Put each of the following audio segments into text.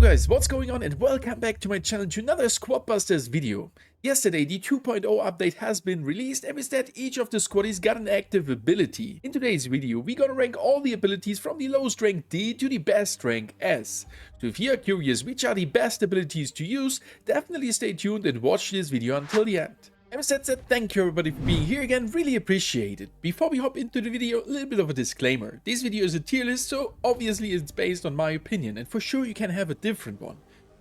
guys, what's going on and welcome back to my channel to another Squad Busters video. Yesterday the 2.0 update has been released, and with that each of the squaddies got an active ability. In today's video we're gonna rank all the abilities from the lowest rank D to the best rank S. So if you are curious which are the best abilities to use, definitely stay tuned and watch this video until the end. And with that said, thank you everybody for being here again, really appreciate it. Before we hop into the video, a little bit of a disclaimer. This video is a tier list, so obviously it's based on my opinion, and for sure you can have a different one.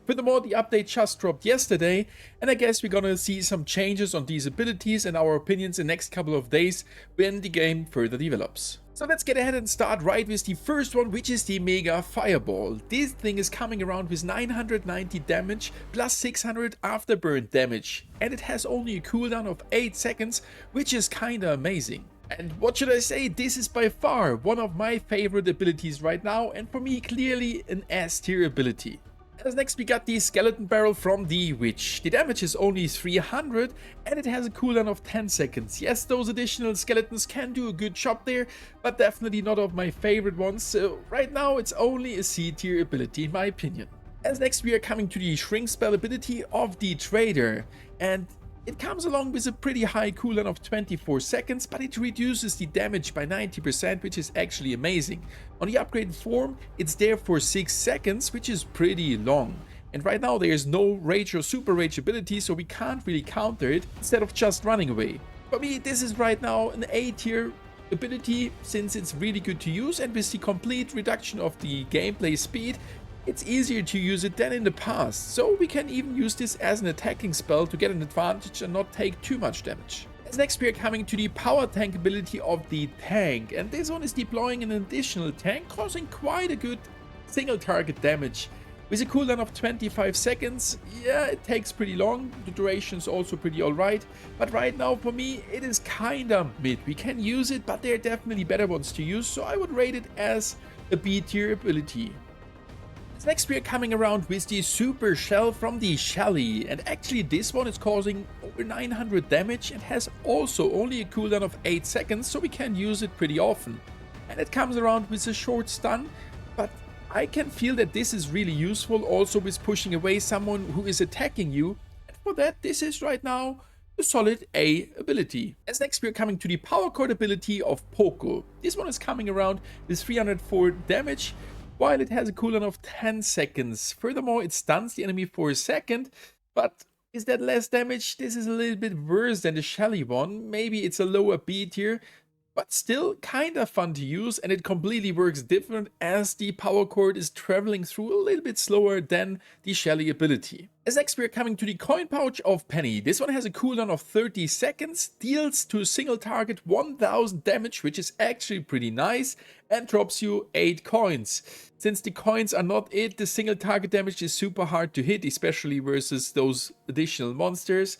Furthermore, the update just dropped yesterday, and I guess we're gonna see some changes on these abilities and our opinions in the next couple of days when the game further develops. So let's get ahead and start right with the first one, which is the Mega Fireball. This thing is coming around with 990 damage plus 600 afterburn damage, and it has only a cooldown of 8 seconds, which is kinda amazing. And what should I say, this is by far one of my favorite abilities right now, and for me clearly an S tier ability. As next we got the Skeleton Barrel from the Witch. The damage is only 300 and it has a cooldown of 10 seconds. Yes, those additional skeletons can do a good job there, but definitely not of my favorite ones, so right now it's only a C tier ability in my opinion. As next we are coming to the Shrink Spell ability of the Trader, and it comes along with a pretty high cooldown of 24 seconds, but it reduces the damage by 90%, which is actually amazing. On the upgraded form, it's there for 6 seconds, which is pretty long. And right now there is no Rage or Super Rage ability, so we can't really counter it instead of just running away. For me, this is right now an A tier ability, since it's really good to use, and with the complete reduction of the gameplay speed, it's easier to use it than in the past, so we can even use this as an attacking spell to get an advantage and not take too much damage. As next we are coming to the Power Tank ability of the Tank, and this one is deploying an additional tank, causing quite a good single target damage. With a cooldown of 25 seconds, yeah, it takes pretty long, the duration is also pretty alright, but right now for me it is kinda mid. We can use it, but there are definitely better ones to use, so I would rate it as a B tier ability. Next we are coming around with the Supercell from the Shelly, and actually this one is causing over 900 damage and has also only a cooldown of 8 seconds, so we can use it pretty often. And it comes around with a short stun, but I can feel that this is really useful also with pushing away someone who is attacking you, and for that this is right now a solid A ability. As next we are coming to the Power Chord ability of Poco. This one is coming around with 304 damage, while it has a cooldown of 10 seconds. Furthermore, it stuns the enemy for a second, but is that less damage? This is a little bit worse than the Shelly one. Maybe it's a lower B tier, but still kinda fun to use, and it completely works different as the Power Chord is traveling through a little bit slower than the Shelly ability. As next we are coming to the Coin Pouch of Penny. This one has a cooldown of 30 seconds, deals to a single target 1000 damage, which is actually pretty nice, and drops you 8 coins. Since the coins are not it, the single target damage is super hard to hit, especially versus those additional monsters.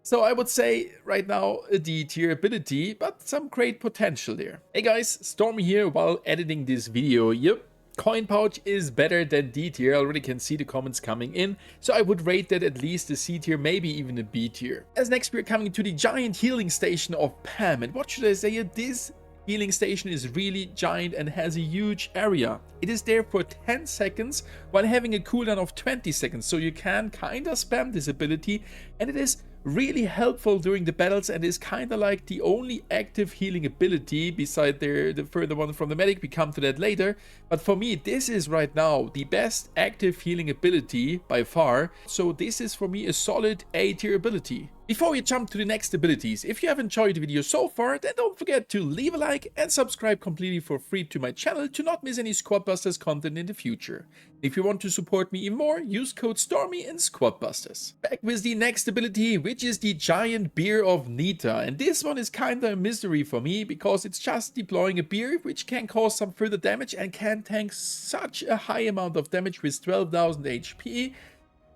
So I would say right now a D tier ability, but some great potential there. Hey guys, Stormy here while editing this video. Yep, Coin Pouch is better than D tier. I already can see the comments coming in, so I would rate that at least a C tier, maybe even a B tier. As next we're coming to the Giant Healing Station of Pam, and what should I say here? This healing station is really giant and has a huge area. It is there for 10 seconds while having a cooldown of 20 seconds, so you can kinda spam this ability, and it is really helpful during the battles and is kinda like the only active healing ability beside the further one from the medic. We come to that later, but for me this is right now the best active healing ability by far, so this is for me a solid A tier ability. Before we jump to the next abilities, if you have enjoyed the video so far, then don't forget to leave a like and subscribe completely for free to my channel to not miss any Squad Busters content in the future. If you want to support me even more, use code STORMY in Squad Busters. Back with the next ability, which is the Giant Beer of Nita, and this one is kinda a mystery for me because it's just deploying a beer which can cause some further damage and can tank such a high amount of damage with 12,000 HP,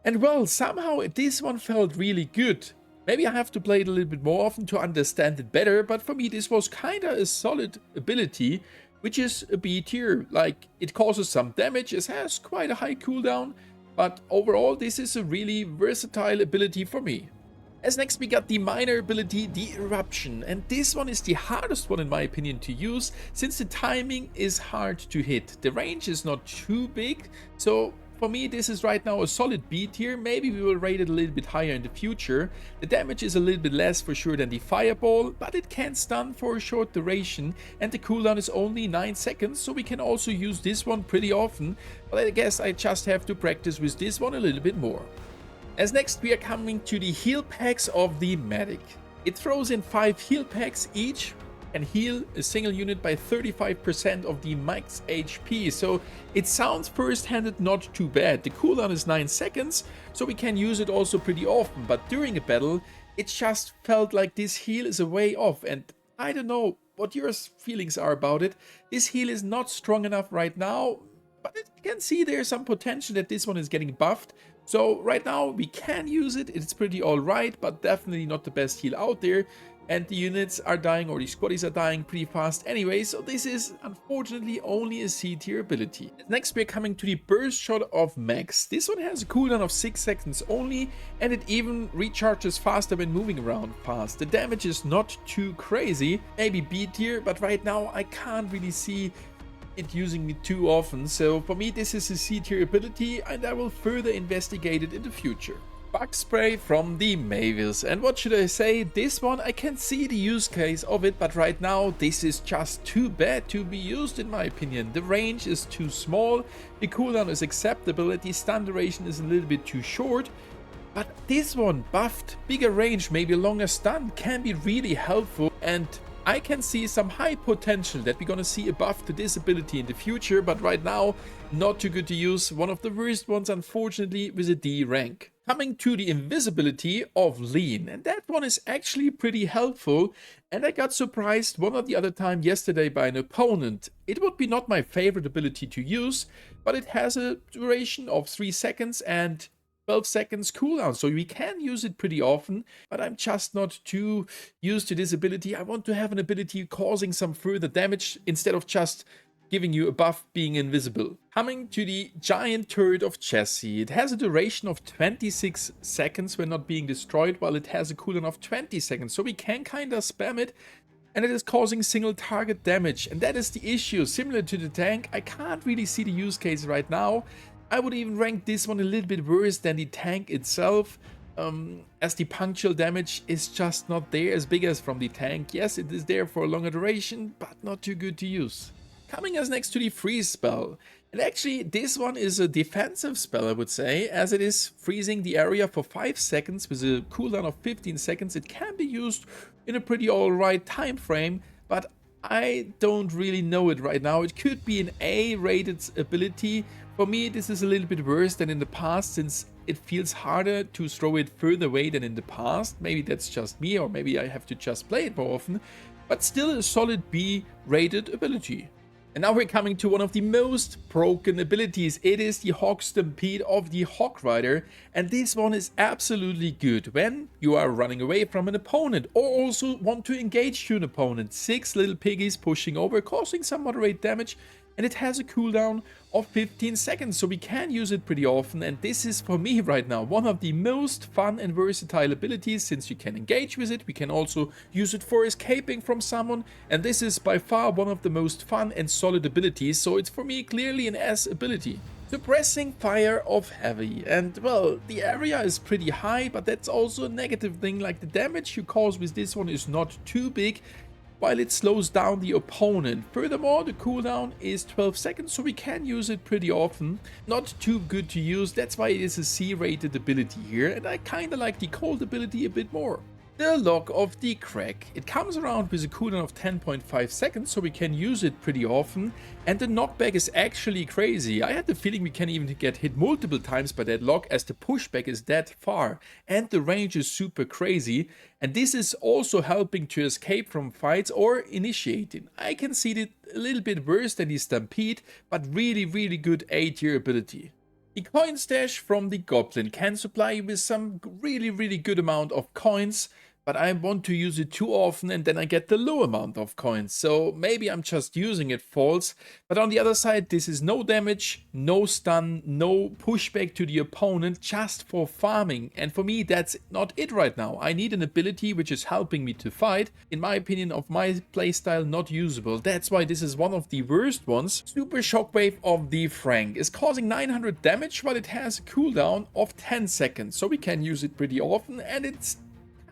and well, somehow this one felt really good. Maybe I have to play it a little bit more often to understand it better, but for me this was kinda a solid ability, which is a B tier. Like, it causes some damage, it has quite a high cooldown, but overall this is a really versatile ability for me. As next we got the minor ability, the Eruption, and this one is the hardest one in my opinion to use, since the timing is hard to hit. The range is not too big, so for me, this is right now a solid B tier. Maybe we will rate it a little bit higher in the future. The damage is a little bit less for sure than the Fireball, but it can stun for a short duration, and the cooldown is only 9 seconds, so we can also use this one pretty often. But I guess I just have to practice with this one a little bit more. As next, we are coming to the heal packs of the Medic. It throws in 5 heal packs each, and heal a single unit by 35% of the max HP. So it sounds first-handed not too bad. The cooldown is 9 seconds, so we can use it also pretty often. But during a battle, it just felt like this heal is a way off. And I don't know what your feelings are about it. This heal is not strong enough right now, but you can see there's some potential that this one is getting buffed. So right now we can use it. It's pretty alright, but definitely not the best heal out there. And the units are dying, or the squaddies are dying pretty fast anyway, so this is unfortunately only a C tier ability. Next, we're coming to the Burst Shot of Max. This one has a cooldown of 6 seconds only, and it even recharges faster when moving around fast. The damage is not too crazy, maybe B tier, but right now I can't really see it using it too often, so for me this is a C tier ability, and I will further investigate it in the future. Bug spray from the Mavis, and what should I say, this one I can see the use case of it, but right now this is just too bad to be used in my opinion. The range is too small, the cooldown is acceptable, and the stun duration is a little bit too short. But this one, buffed, bigger range, maybe longer stun, can be really helpful, and I can see some high potential that we're gonna see a buff to this ability in the future, but right now not too good to use. One of the worst ones, unfortunately, with a D rank. Coming to the Invisibility of Lean, and that one is actually pretty helpful, and I got surprised one or the other time yesterday by an opponent. It would be not my favorite ability to use, but it has a duration of 3 seconds and 12 seconds cooldown, so we can use it pretty often, but I'm just not too used to this ability. I want to have an ability causing some further damage instead of just giving you a buff being invisible. Coming to the Giant Turret of Jessie. It has a duration of 26 seconds when not being destroyed, while it has a cooldown of 20 seconds, so we can kinda spam it, and it is causing single target damage, and that is the issue. Similar to the tank, I can't really see the use case right now. I would even rank this one a little bit worse than the tank itself, as the punctual damage is just not there as big as from the tank. Yes, it is there for a longer duration, but not too good to use. Coming as next to the freeze spell, and actually this one is a defensive spell, I would say, as it is freezing the area for 5 seconds with a cooldown of 15 seconds. It can be used in a pretty alright time frame, but I don't really know it right now. It could be an A-rated ability. For me, this is a little bit worse than in the past, since it feels harder to throw it further away than in the past. Maybe that's just me, or maybe I have to just play it more often, but still a solid B-rated ability. And now we're coming to one of the most broken abilities. It is the Hog Stampede of the Hog Rider, and this one is absolutely good when you are running away from an opponent or also want to engage to an opponent. 6 little piggies pushing over, causing some moderate damage, and it has a cooldown of 15 seconds, so we can use it pretty often, and this is for me right now one of the most fun and versatile abilities, since you can engage with it. We can also use it for escaping from someone, and this is by far one of the most fun and solid abilities, so it's for me clearly an S ability. Suppressing Fire of Heavy, and well, the area is pretty high, but that's also a negative thing. Like, the damage you cause with this one is not too big, while it slows down the opponent. Furthermore, the cooldown is 12 seconds, so we can use it pretty often. Not too good to use, that's why it is a C-rated ability here, and I kinda like the Colt ability a bit more. The Lock of the Crack. It comes around with a cooldown of 10.5 seconds, so we can use it pretty often, and the knockback is actually crazy. I had the feeling we can even get hit multiple times by that lock, as the pushback is that far, and the range is super crazy, and this is also helping to escape from fights or initiating. I can see it a little bit worse than the Stampede, but really good A-tier ability. The Coin Stash from the Goblin can supply you with some really good amount of coins, but I want to use it too often and then I get the low amount of coins. So maybe I'm just using it false. But on the other side, this is no damage, no stun, no pushback to the opponent, just for farming. And for me, that's not it right now. I need an ability which is helping me to fight. In my opinion, of my playstyle, not usable. That's why this is one of the worst ones. Super Shockwave of the Frank is causing 900 damage, while it has a cooldown of 10 seconds. So we can use it pretty often, and it's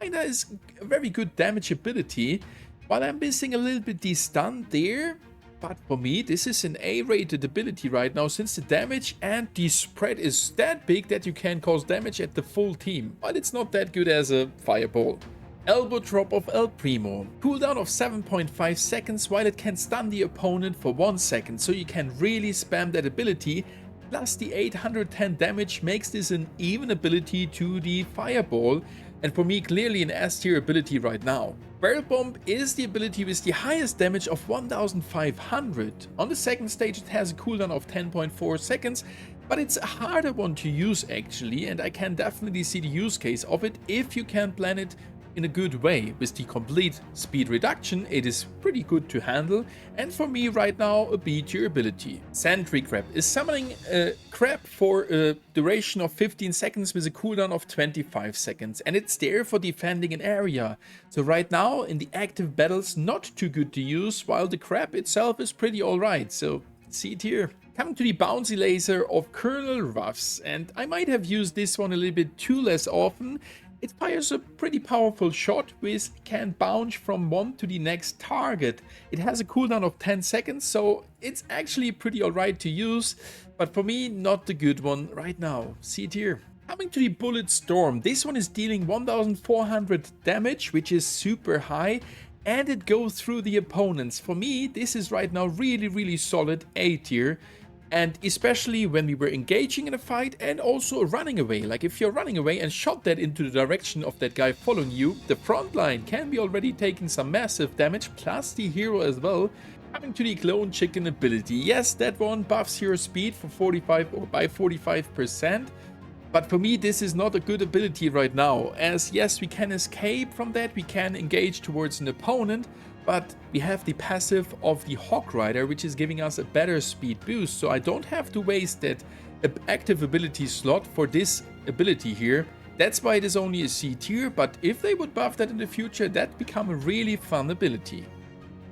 kinda is a very good damage ability, while I'm missing a little bit the stun there. But for me, this is an A-rated ability right now, since the damage and the spread is that big that you can cause damage at the full team, but it's not that good as a fireball. Elbow Drop of El Primo. Cooldown of 7.5 seconds, while it can stun the opponent for 1 second, so you can really spam that ability. Plus the 810 damage makes this an even ability to the fireball, and for me clearly an S tier ability right now. Barrel Bomb is the ability with the highest damage of 1500. On the second stage it has a cooldown of 10.4 seconds, but it's a harder one to use actually, and I can definitely see the use case of it if you can plan it in a good way. With the complete speed reduction, it is pretty good to handle, and for me right now a B tier ability. Sentry Crab is summoning a crab for a duration of 15 seconds with a cooldown of 25 seconds, and it's there for defending an area. So right now in the active battles, not too good to use, while the crab itself is pretty alright, so C tier. Coming to the bouncy laser of Colonel Ruffs, and I might have used this one a little bit too less often. It fires a pretty powerful shot which can bounce from one to the next target. It has a cooldown of 10 seconds, so it's actually pretty alright to use, but for me not the good one right now. C tier. Coming to the Bullet Storm, this one is dealing 1400 damage, which is super high, and it goes through the opponents. For me, this is right now really solid A tier. And especially when we were engaging in a fight and also running away. Like if you're running away and shot that into the direction of that guy following you, the front line can be already taking some massive damage, plus the hero as well. Coming to the Clone Chicken ability. Yes, that one buffs your speed for 45 or by 45%. But for me, this is not a good ability right now, as yes, we can escape from that, we can engage towards an opponent, but we have the passive of the Hog Rider, which is giving us a better speed boost, so I don't have to waste that active ability slot for this ability here. That's why it is only a C tier, but if they would buff that in the future, that become a really fun ability.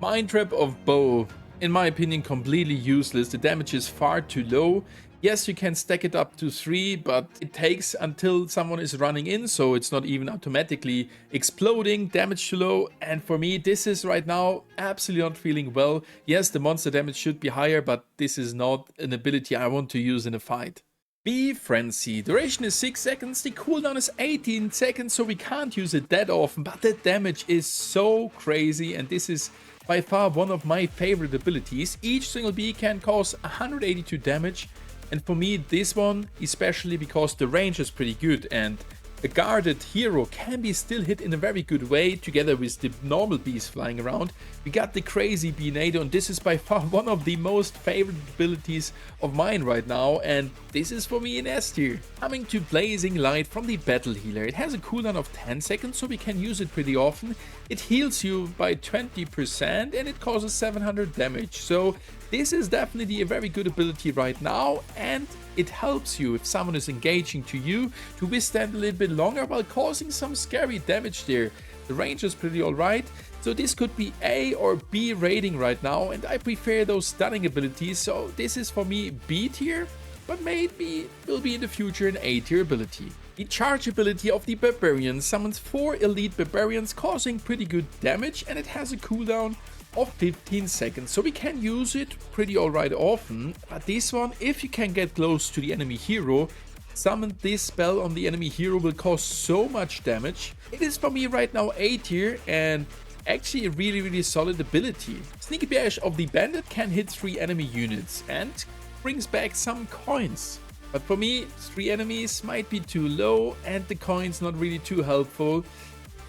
Mind Trap of Bow. In my opinion, completely useless. The damage is far too low. Yes, you can stack it up to 3, but it takes until someone is running in, so it's not even automatically exploding. Damage too low, and for me, this is right now absolutely not feeling well. Yes, the monster damage should be higher, but this is not an ability I want to use in a fight. Bee Frenzy. Duration is 6 seconds, the cooldown is 18 seconds, so we can't use it that often, but the damage is so crazy, and this is by far one of my favorite abilities. Each single bee can cause 182 damage. And for me, this one, especially because the range is pretty good and a guarded hero can be still hit in a very good way together with the normal bees flying around. We got the crazy bee Nita, and this is by far one of the most favorite abilities of mine right now, and this is for me an S tier. Coming to Blazing Light from the Battle Healer. It has a cooldown of 10 seconds, so we can use it pretty often. It heals you by 20% and it causes 700 damage, so this is definitely a very good ability right now, and it helps you if someone is engaging to you to withstand a little bit longer while causing some scary damage there. The range is pretty alright, so this could be A or B rating right now, and I prefer those stunning abilities, so this is for me B tier, but maybe will be in the future an A tier ability. The charge ability of the Barbarian summons 4 elite Barbarians causing pretty good damage, and it has a cooldown of 15 seconds, so we can use it pretty alright often. But this one, if you can get close to the enemy hero, summon this spell on the enemy hero will cause so much damage. It is for me right now A tier and actually a really solid ability. Sneaky Bash of the Bandit can hit 3 enemy units and brings back some coins. But for me, 3 enemies might be too low and the coins not really too helpful.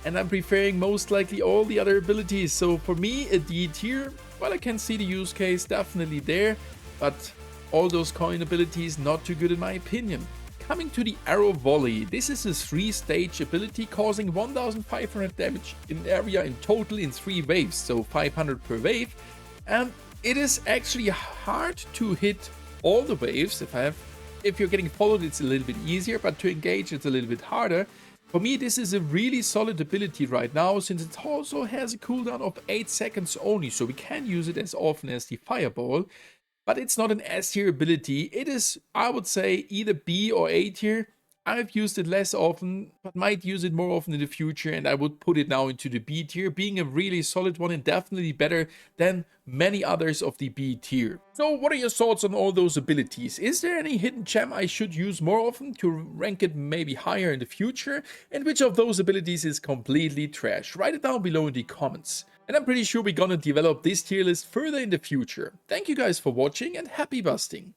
And I'm preferring most likely all the other abilities, so for me a D tier. Well, I can see the use case definitely there, but all those coin abilities not too good in my opinion. coming to the Arrow Volley, this is a 3-stage ability causing 1500 damage in area in total in 3 waves, so 500 per wave. And it is actually hard to hit all the waves. If you're getting followed, it's a little bit easier, but to engage, it's a little bit harder. For me, this is a really solid ability right now, since it also has a cooldown of 8 seconds only, so we can use it as often as the Fireball. But it's not an S tier ability. It is, I would say, either B or A tier. I've used it less often, but might use it more often in the future, and I would put it now into the B tier, being a really solid one and definitely better than many others of the B tier. So what are your thoughts on all those abilities? Is there any hidden gem I should use more often to rank it maybe higher in the future? And which of those abilities is completely trash? Write it down below in the comments. And I'm pretty sure we're gonna develop this tier list further in the future. Thank you guys for watching and happy busting!